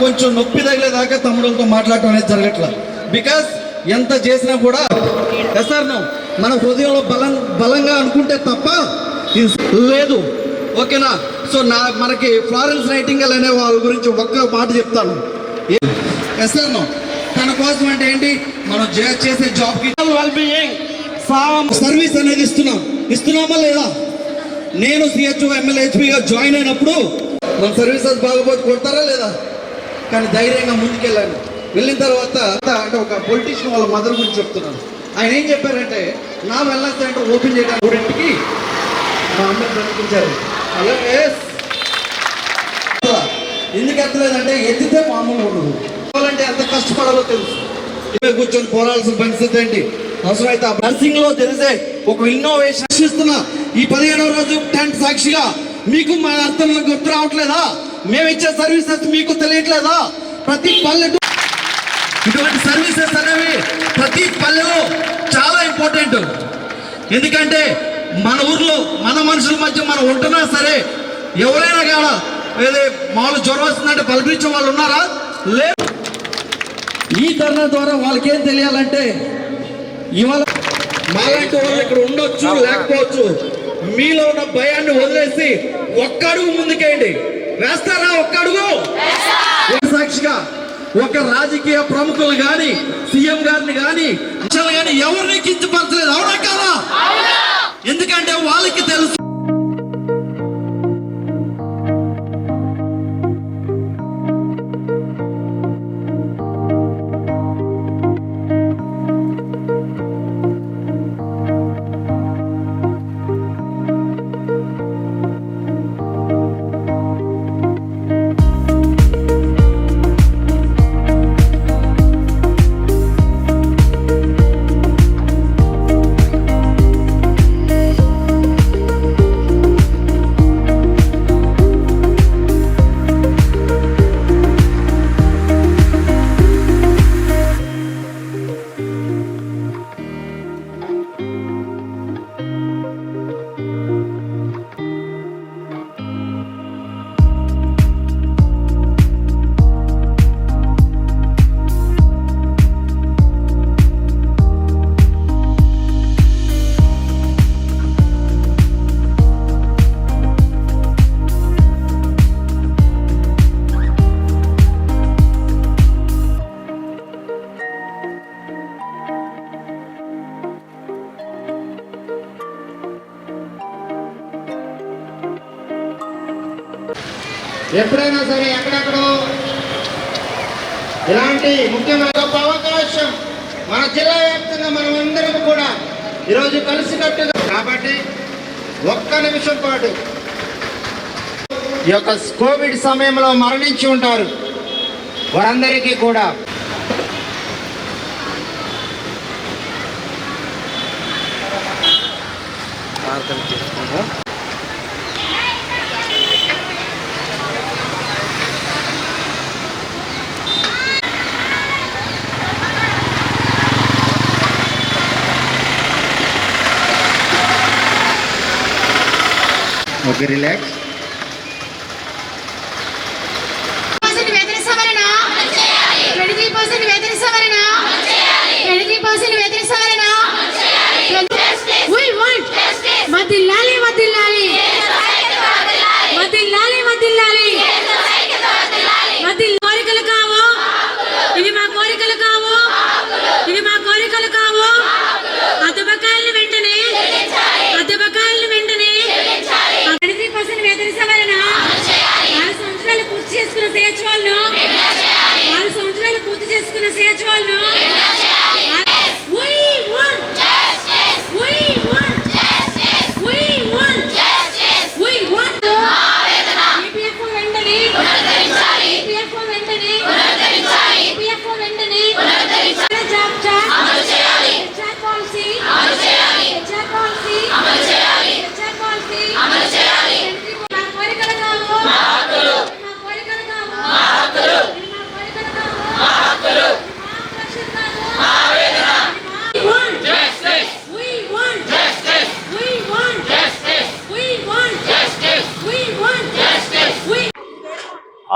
కొంచెం నొప్పి తగిలేదాకా తమ్ముళ్ళతో మాట్లాడటం అనేది జరగట్లేదు. బికాస్ ఎంత చేసినా కూడా సార్ మన హృదయంలో బలంగా అనుకుంటే తప్ప లేదు. ఓకేనా? సో మనకి ఫ్లారెన్స్ నైటింగేల్ అనే వాళ్ళ గురించి ఒక్క మాట చెప్తాను. సార్ తన కోసం అంటే ఏంటి, మనం చేసే జాబ్కి సర్వీస్ అనేది ఇస్తున్నామా లేదా? నేను సిహెచ్ఓ ఎమ్మెల్యేహెచ్పిగా జాయిన్ అయినప్పుడు మన సర్వీసెస్ బాగోపోతే కొడతారా లేదా? కానీ ధైర్యంగా ముందుకెళ్ళాను. వెళ్ళిన తర్వాత అంటే ఒక పొలిటీషియన్ వాళ్ళ మదర్ గురించి చెప్తున్నాను. ఆయన ఏం చెప్పారంటే, నా వెల్నెస్ సెంటర్ ఓపెన్ చేయడానికి స్టూడెంట్కి మా అమ్మని బ్రతికించారు. ఎందుకు ఎత్తలేదంటే ఎత్తితే మామూలు ఉండదు. అంటే ఎంత కష్టపడాలో తెలుసు. కూర్చొని పోరాల్సిన పరిస్థితి ఏంటి? అవసరమైతే నర్సింగ్ లో తెలిసే ఒక ఇన్నోవేషన్ ఇస్తున్నా. ఈ 15వ రోజు టెంట్ సాక్షిగా మీకు మా అర్థం గుర్తు రావట్లేదా? మేము ఇచ్చే సర్వీసెస్ మీకు తెలియట్లేదా? ప్రతి పల్లెటూరు ఇటువంటి సర్వీసెస్ అనేవి ప్రతి పల్లెలో చాలా ఇంపార్టెంట్. ఎందుకంటే మన ఊర్లో మన మనుషుల మధ్య మనం ఉంటున్నా సరే, ఎవరైనా కావాలా ఏదే మామూలు జ్వరం వస్తుందంటే పలకరించే వాళ్ళు ఉన్నారా? లేదు. ఈ ధర్నా ద్వారా వాళ్ళకి ఏం తెలియాలంటే, ఇవాళ మాలాంటి వాళ్ళు ఇక్కడ ఉండొచ్చు లేకపోవచ్చు, మీలో ఉన్న భయాన్ని వదిలేసి ఒక్క అడుగు ముందుకేయండి. వేస్తారా? ఒక్క అడుగు. సాక్షిగా ఒక రాజకీయ ప్రముఖులు గాని సీఎం గారిని గాని ఎవరిని కించపరచలేదు. అవునా కాదా? ఎందుకంటే వాళ్ళకి తెలుసు. ఎప్పుడైనా సరే ఎక్కడెక్కడో ఇలాంటి ముఖ్యమైన అవకాశం మన జిల్లా వ్యాప్తంగా మనం అందరం కూడా ఈరోజు కలిసికట్టుగా, కాబట్టి ఒక్క నిమిషం పాటు ఈ యొక్క కోవిడ్ సమయంలో మరణించి ఉంటారు వారందరికీ కూడా రిలాక్స్.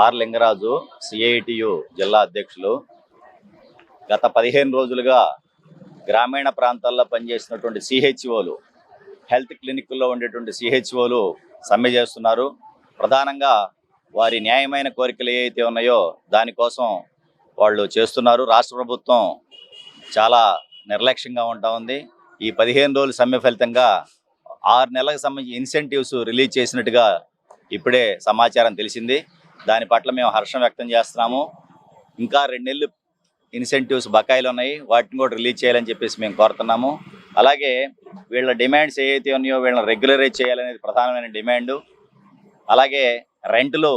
ఆర్ లింగరాజు, సిఐటియు జిల్లా అధ్యక్షులు. గత 15 రోజులుగా గ్రామీణ ప్రాంతాల్లో పనిచేసినటువంటి సిహెచ్ఓలు, హెల్త్ క్లినిక్ల్లో ఉండేటువంటి సిహెచ్ఓలు సమ్మె చేస్తున్నారు. ప్రధానంగా వారి న్యాయమైన కోరికలు ఏవైతే ఉన్నాయో దానికోసం వాళ్ళు చేస్తున్నారు. రాష్ట్ర ప్రభుత్వం చాలా నిర్లక్ష్యంగా ఉంటా ఉంది. ఈ 15 రోజుల సమ్మె ఫలితంగా 6 నెలలకు సంబంధించి ఇన్సెంటివ్స్ రిలీజ్ చేసినట్టుగా ఇప్పుడే సమాచారం తెలిసింది. దాని పట్ల మేము హర్షం వ్యక్తం చేస్తున్నాము. ఇంకా 2 నెలలు ఇన్సెంటివ్స్ బకాయిలు ఉన్నాయి, వాటిని కూడా రిలీజ్ చేయాలని చెప్పేసి మేము కోరుతున్నాము. అలాగే వీళ్ళ డిమాండ్స్ ఏవైతే ఉన్నాయో వీళ్ళని రెగ్యులరైజ్ చేయాలనేది ప్రధానమైన డిమాండు. అలాగే రెంట్లు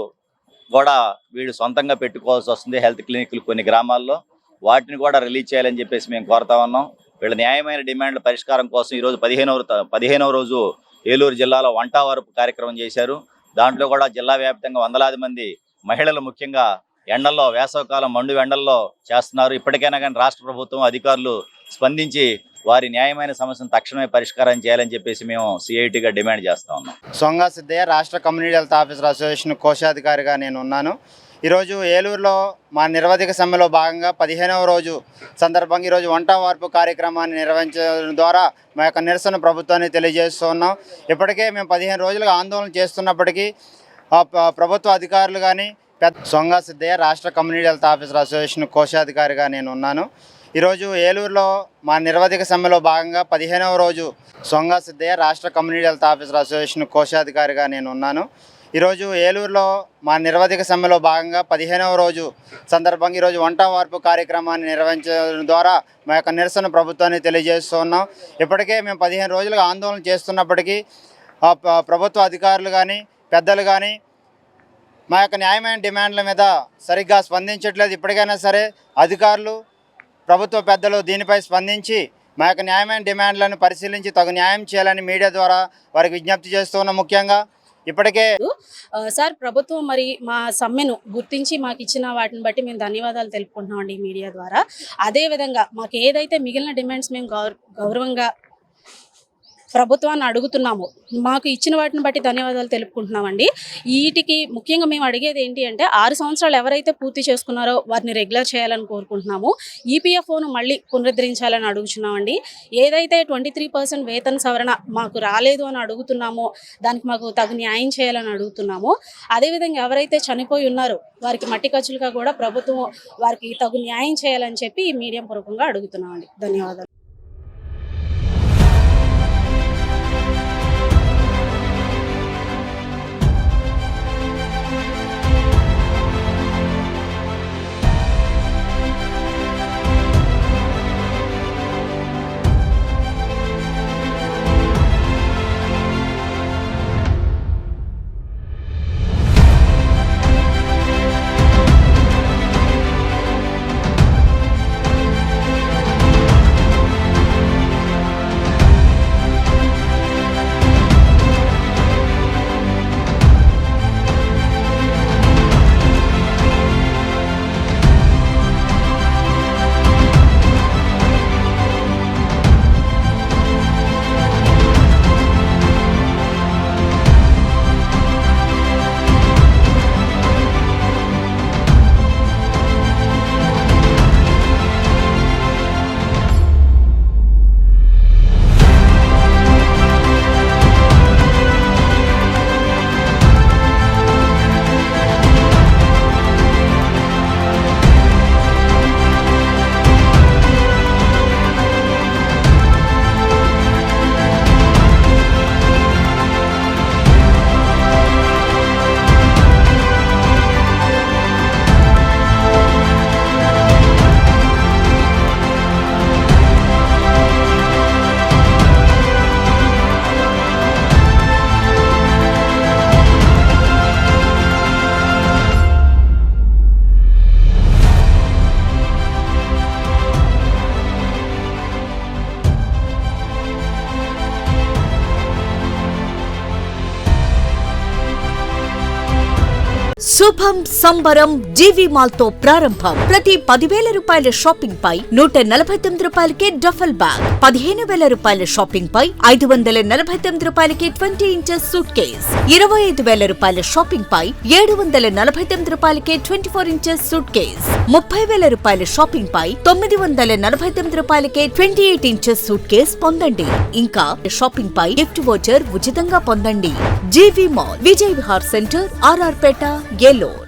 కూడా వీళ్ళు సొంతంగా పెట్టుకోవాల్సి వస్తుంది హెల్త్ క్లినిక్లు కొన్ని గ్రామాల్లో, వాటిని కూడా రిలీజ్ చేయాలని చెప్పేసి మేము కోరుతా ఉన్నాం. వీళ్ళ న్యాయమైన డిమాండ్ల పరిష్కారం కోసం ఈరోజు 15వ రోజు ఏలూరు జిల్లాలో వంటావార్పు కార్యక్రమం చేశారు. దాంట్లో కూడా జిల్లా వ్యాప్తంగా వందలాది మంది మహిళలు ముఖ్యంగా ఎండల్లో, వేసవకాలం మండు ఎండల్లో చేస్తున్నారు. ఇప్పటికైనా కానీ రాష్ట్ర ప్రభుత్వం అధికారులు స్పందించి వారి న్యాయమైన సమస్యను తక్షణమే పరిష్కారం చేయాలని చెప్పేసి మేము సిఐటిగా డిమాండ్ చేస్తా ఉన్నాం. సొంగ సిద్ధయ్య, రాష్ట్ర కమ్యూనిటీ హెల్త్ ఆఫీసర్ అసోసియేషన్ కోశాధికారిగా నేను ఉన్నాను. ఈరోజు ఏలూరులో మా నిరవధిక సమ్మెలో భాగంగా 15వ రోజు సందర్భంగా ఈరోజు వంట వార్పు కార్యక్రమాన్ని నిర్వహించడం ద్వారా మా యొక్క నిరసన ప్రభుత్వాన్ని తెలియజేస్తూ ఉన్నాం. ఇప్పటికే మేము 15 రోజులుగా ఆందోళన చేస్తున్నప్పటికీ ప్రభుత్వ అధికారులు కానీ సొంగ సిద్ధయ్య, రాష్ట్ర కమ్యూనిటీ హెల్త్ ఆఫీసర్ అసోసియేషన్ కోశాధికారిగా నేను ఉన్నాను. ఈరోజు ఏలూరులో మా నిరవధిక సమ్మెలో భాగంగా 15వ రోజు సొంగ సిద్ధయ్య, రాష్ట్ర కమ్యూనిటీ హెల్త్ ఆఫీసర్ అసోసియేషన్ కోశాధికారిగా నేను ఉన్నాను. ఈరోజు ఏలూరులో మా నిరవధిక సమ్మెలో భాగంగా 15వ రోజు సందర్భంగా ఈరోజు వంట వార్పు కార్యక్రమాన్ని నిర్వహించడం ద్వారా మా యొక్క నిరసన ప్రభుత్వాన్ని తెలియజేస్తూ ఉన్నాం. ఇప్పటికే మేము 15 రోజులుగా ఆందోళన చేస్తున్నప్పటికీ ప్రభుత్వ అధికారులు కానీ పెద్దలు కానీ మా యొక్క న్యాయమైన డిమాండ్ల మీద సరిగ్గా స్పందించట్లేదు. ఇప్పటికైనా సరే అధికారులు, ప్రభుత్వ పెద్దలు దీనిపై స్పందించి మా యొక్క న్యాయమైన డిమాండ్లను పరిశీలించి తగు న్యాయం చేయాలని మీడియా ద్వారా వారికి విజ్ఞప్తి చేస్తూ ఉన్నాం. ముఖ్యంగా ఇప్పటికే సార్, ప్రభుత్వం మరి మా సమ్మెను గుర్తించి మాకు ఇచ్చిన వాటిని బట్టి మేము ధన్యవాదాలు తెలుపుకుంటున్నామండి మీడియా ద్వారా. అదేవిధంగా మాకు ఏదైతే మిగిలిన డిమాండ్స్ మేము గౌరవంగా ప్రభుత్వాన్ని అడుగుతున్నాము, మాకు ఇచ్చిన వాటిని బట్టి ధన్యవాదాలు తెలుపుకుంటున్నామండి. వీటికి ముఖ్యంగా మేము అడిగేది ఏంటి అంటే 6 సంవత్సరాలు ఎవరైతే పూర్తి చేసుకున్నారో వారిని రెగ్యులర్ చేయాలని కోరుకుంటున్నాము. ఈపీఎఫ్ఓను మళ్ళీ పునరుద్ధరించాలని అడుగుతున్నామండి. ఏదైతే 23% వేతన సవరణ మాకు రాలేదు అని అడుగుతున్నామో దానికి మాకు తగు న్యాయం చేయాలని అడుగుతున్నాము. అదేవిధంగా ఎవరైతే చనిపోయి ఉన్నారో వారికి మట్టి ఖర్చులుగా కూడా ప్రభుత్వం వారికి తగు న్యాయం చేయాలని చెప్పి ఈ మీడియా పూర్వకంగా అడుగుతున్నామండి. ధన్యవాదాలు. శుభం సంబరం జీవి మాల్ తో ప్రారంభం. ప్రతి 10,000 రూపాయల షాపింగ్ పై 149 రూపాయలకే డఫల్ బ్యాగ్, 15,000 రూపాయల షాపింగ్ పై 549 రూపాయలకి 20 ఇంచెస్ సూట్ కేస్, 25,000 రూపాయల షాపింగ్ పై 749 రూపాయలకే 24 ఇంచెస్ సూట్ కేస్, 30,000 రూపాయల షాపింగ్ పై 949 రూపాయలకే 28 ఇంచెస్ సూట్ కేస్ పొందండి. ఇంకా షాపింగ్ పై గిఫ్ట్ వోచర్ ఉచితంగా పొందండి. G V mall, Vijay Vihar centre, R R Peta, Eluru.